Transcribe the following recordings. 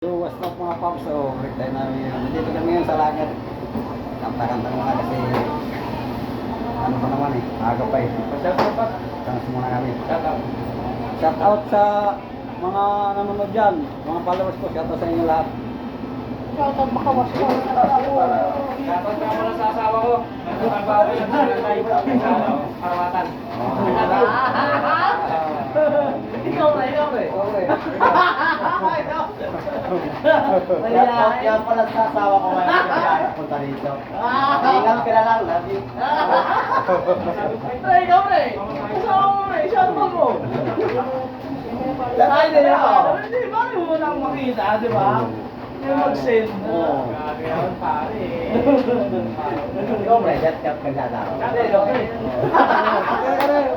So, what's up mga pops? So, break time namin yun. Nandito kami ngayon sa langit. Kanta-kanta muna kasi ano pa naman eh, maaga pa eh. Shout out pa. Chance muna kami. Shout out. Shout out sa mga nanonood dyan, mga followers ko. Shout out sa inyo lahat. Shoutout makawas ko. Shout out nga muna sa asawa ko. Nagtatrabaho yan sa live sa Parawatan. Ikaw na. Yan pala sa asawa ko ngayon. Kaya punta dito. Ingat ka na lang, love you. Ay, ikaw na eh. Kasama mo na eh. Shoutout mo. Ay, hindi ako. Hindi, bakit mo nang makita, di ba? Yung mag-send. Grabe naman pare. Ikaw ba, shout out ka na daw.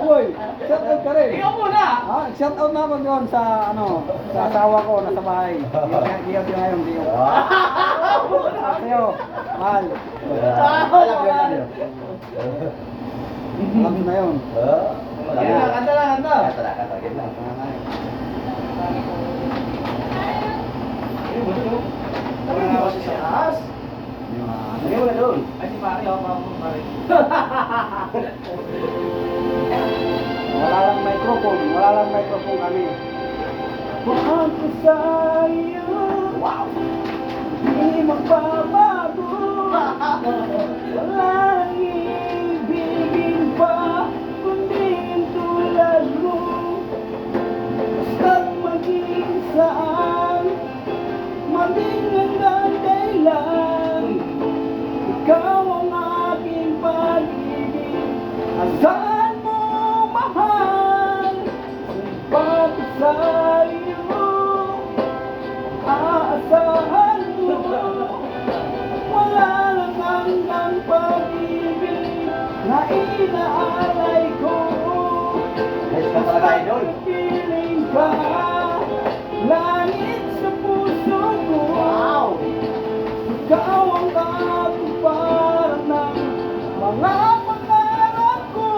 Uy, shout out ka rin. Ikaw muna. Ah, shout out na ako doon sa sa asawa ko nasa bahay. Yung ngayon, di ko. Sa'yo, mahal. Alam mo na yun. Kanta lang. Sabi mo kasi sa taas. Ayaw na doon. Ay si pare ako pare. Wala lang microphone kami. Mahal ko sa iyo. Wow! Hindi magbabago. Walang ibigin pa, kundi yung tulad mo. Basta't maging saan, maging hanggang kailan. Ikaw ang aking pag-ibig. Asahan mo, mahal. Ba't sa iyo aasahan mo? Wala lang hanggang pag-ibig na inaalay ko. Piling ka, langit sa puso ko. Ikaw ang katuparan ng mga pangarap ko.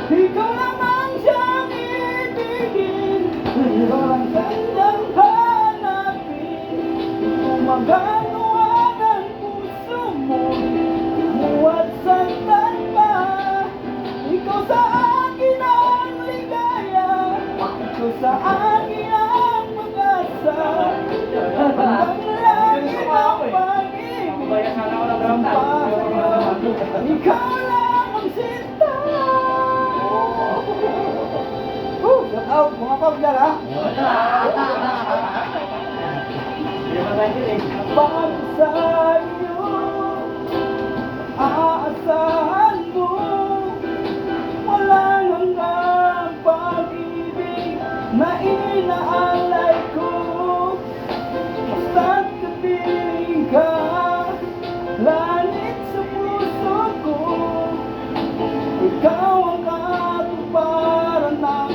Ikaw lang ang siyang ibigin. Ikaw lang siyang hanapin. Kung magagawa ng puso mo, muwat sagdan pa. Ikaw sa akin ang ligaya. Ikaw sa akin ang mag-asa. Hanggang langit ang pag-ibig. Mabaya sana ako ng ramdam. Ikaw lang ang sinta. Shout out mga pag dyan ha. Hindi ba tayo eh? Pag sa iyo aasahan mo, wala lang ang pag-ibig na inaalay ko. Basta't kapiling ka, langit sa puso ko. Ikaw ang katuparan ng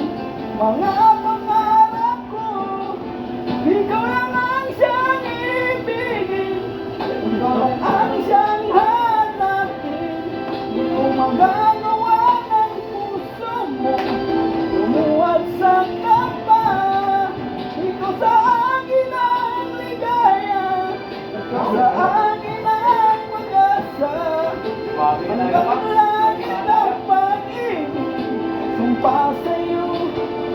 mga pangarap ko. Ikaw lang ang siyang ibigin. Ikaw lang ang siyang hanapin. Kung magagawa ng puso mo, lumuwag sa kapa. Ikaw sa akin ang ligaya. Ikaw sa akin ang mag-asa. Hanggang langit ang pag-ibig. Sumpa sa'yo,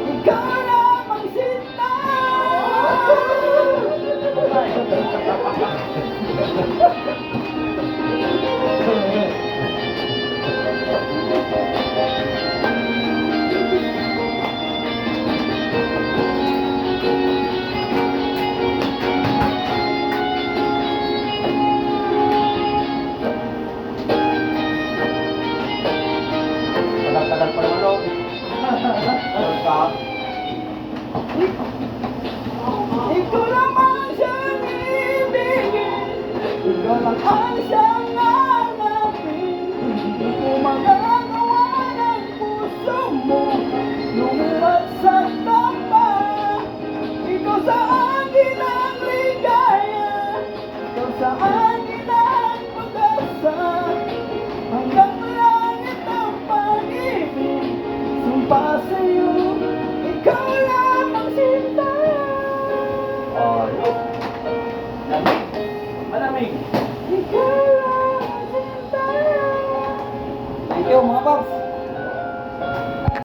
ikaw lamang sinta. Tagal-tagal pa naman ako. Ikaw lang ang siyang ibigin. Ikaw lang ang siyang hanapin. Kung magagawa ng puso mo, lumuwat sa tapa. Ikaw sa akin ang ligaya. Ikaw sa akin ang pag-asa. Hanggang langit ang pag-ibig. Sumpa sa'yo, ikaw lamang sinta. lamig. Thank you mga paps.